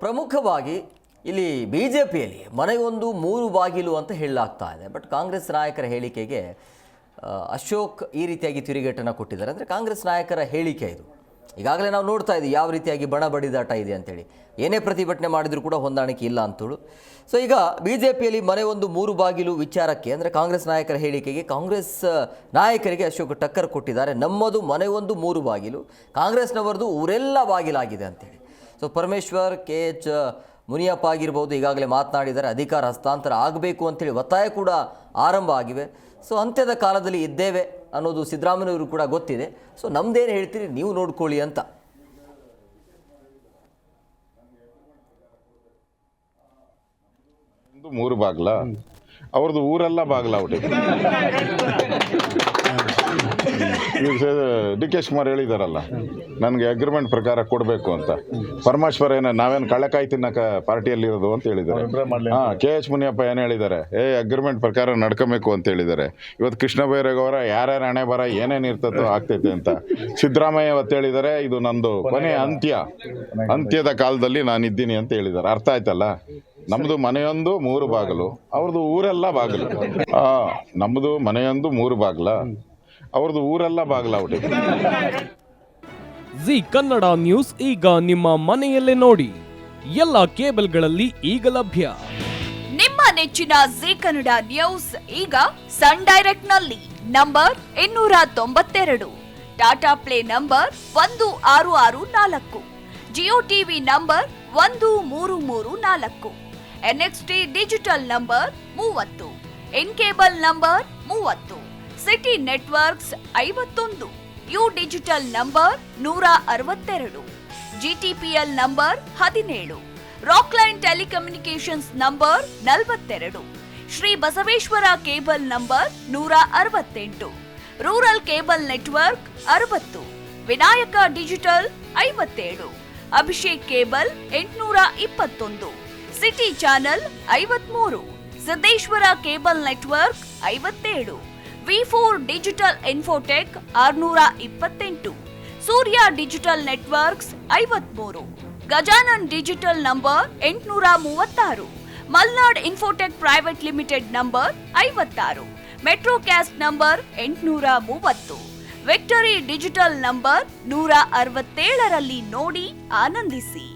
ಪ್ರಮುಖವಾಗಿ ಇಲ್ಲಿ ಬಿಜೆಪಿಯಲ್ಲಿ ಮನೆಗೊಂದು ಮೂರು ಬಾಗಿಲು ಅಂತ ಹೇಳಲಾಗ್ತಾ ಇದೆ. ಬಟ್ ಕಾಂಗ್ರೆಸ್ ನಾಯಕರ ಹೇಳಿಕೆಗೆ ಅಶೋಕ್ ಈ ರೀತಿಯಾಗಿ ತಿರುಗೇಟನ್ನು ಕೊಟ್ಟಿದ್ದಾರೆ. ಅಂದರೆ ಕಾಂಗ್ರೆಸ್ ನಾಯಕರ ಹೇಳಿಕೆ ಇದು. ಈಗಾಗಲೇ ನಾವು ನೋಡ್ತಾ ಇದ್ದೀವಿ ಯಾವ ರೀತಿಯಾಗಿ ಬಣ ಬಡಿದಾಟ ಇದೆ ಅಂತೇಳಿ. ಏನೇ ಪ್ರತಿಭಟನೆ ಮಾಡಿದರೂ ಕೂಡ ಹೊಂದಾಣಿಕೆ ಇಲ್ಲ ಅಂತೇಳು. ಸೊ ಈಗ ಬಿಜೆಪಿಯಲ್ಲಿ ಮನೆ ಒಂದು ಮೂರು ಬಾಗಿಲು ವಿಚಾರಕ್ಕೆ ಅಂದರೆ ಕಾಂಗ್ರೆಸ್ ನಾಯಕರ ಹೇಳಿಕೆಗೆ ಕಾಂಗ್ರೆಸ್ ನಾಯಕರಿಗೆ ಅಶೋಕ್ ಟಕ್ಕರ್ ಕೊಟ್ಟಿದ್ದಾರೆ. ನಮ್ಮದು ಮನೆ ಒಂದು ಮೂರು ಬಾಗಿಲು, ಕಾಂಗ್ರೆಸ್ನವರದು ಊರೆಲ್ಲ ಬಾಗಿಲಾಗಿದೆ ಅಂತೇಳಿ. ಸೊ ಪರಮೇಶ್ವರ್, KH ಮುನಿಯಪ್ಪ ಆಗಿರ್ಬೋದು ಈಗಾಗಲೇ ಮಾತನಾಡಿದ್ದಾರೆ. ಅಧಿಕಾರ ಹಸ್ತಾಂತರ ಆಗಬೇಕು ಅಂತೇಳಿ ಒತ್ತಾಯ ಕೂಡ ಆರಂಭ ಆಗಿವೆ. ಸೊ ಅಂತ್ಯದ ಕಾಲದಲ್ಲಿ ಇದ್ದೇವೆ ಅನ್ನೋದು ಸಿದ್ದರಾಮಯ್ಯವರು ಕೂಡ ಗೊತ್ತಿದೆ. ಸೊ ನಮ್ದೇನು ಹೇಳ್ತೀರಿ ನೀವು ನೋಡ್ಕೊಳ್ಳಿ ಅಂತ. ಮೂರು ಬಾಗ್ಲ ಅವ್ರದ್ದು ಊರೆಲ್ಲ ಬಾಗ್ಲ ಅವ್ರಿಗೆ. ಡಿ ಕೆ ಶಿವಕುಮಾರ್ ಹೇಳಿದಾರಲ್ಲ, ನನಗೆ ಅಗ್ರಿಮೆಂಟ್ ಪ್ರಕಾರ ಕೊಡಬೇಕು ಅಂತ. ಪರಮೇಶ್ವರ್ ನಾವೇನು ಕಳ್ಳಕಾಯಿ ತಿನ್ನಕ ಪಾರ್ಟಿಯಲ್ಲಿರೋದು ಅಂತ ಹೇಳಿದ್ದಾರೆ. KH ಮುನಿಯಪ್ಪ ಏನು ಹೇಳಿದ್ದಾರೆ, ಅಗ್ರಿಮೆಂಟ್ ಪ್ರಕಾರ ನಡ್ಕೋಬೇಕು ಅಂತ ಹೇಳಿದ್ದಾರೆ. ಇವತ್ತು ಕೃಷ್ಣ ಬೈರೇಗೌಡ ಯಾರ್ಯಾರ ಹಣೆ ಬರ ಏನೇನು ಇರ್ತದೋ ಆಗ್ತೈತೆ ಅಂತ. ಸಿದ್ದರಾಮಯ್ಯ ಅವತ್ತು ಹೇಳಿದ್ದಾರೆ, ಇದು ನಂದು ಕೊನೆ ಅಂತ್ಯದ ಕಾಲದಲ್ಲಿ ನಾನಿದ್ದೀನಿ ಅಂತ ಹೇಳಿದ್ದಾರೆ. ಅರ್ಥ ಆಯ್ತಲ್ಲ, ನಮ್ಮದು ಮನೆಯೊಂದು ಮೂರು ಬಾಗಿಲು, ಅವ್ರದ್ದು ಊರೆಲ್ಲ ಬಾಗಿಲು. ನಮ್ಮದು ಮನೆಯೊಂದು ಮೂರು ಬಾಗಿಲ, ಅವ್ರದ್ದು ಊರೆಲ್ಲ ಬಾಗಿಲ ಅವ್ರಿಗೆ. ಜಿ ಕನ್ನಡ ನ್ಯೂಸ್ ಈಗ ನಿಮ್ಮ ಮನೆಯಲ್ಲೇ ನೋಡಿ. ಎಲ್ಲ ಕೇಬಲ್ಗಳಲ್ಲಿ ಈಗ ಲಭ್ಯ. ನಿಮ್ಮ ನೆಚ್ಚಿನ ಜಿ ಕನ್ನಡ ನ್ಯೂಸ್ ಈಗ ಸನ್ ಡೈರೆಕ್ಟ್ ನಲ್ಲಿ number 292, Tata play number 1664, Jio TV number 1334, NXT digital number 30, in cable number 30, city networks 51, U digital number 162, GTPL number 17, Rockline telecommunications number 42, Shri Basaveshwara cable number 168, rural cable network 60, Vinayaka digital 57, Abhishek cable 821, city channel 53, Siddeshwara cable network 57, V4 digital Infotech 628, Surya digital networks 53, Gajanan digital number 836, Malnad Infotech private limited number 56, Metrocast number 830, Victory digital number 167ರಲ್ಲಿ ನೋಡಿ ಆನಂದಿಸಿ.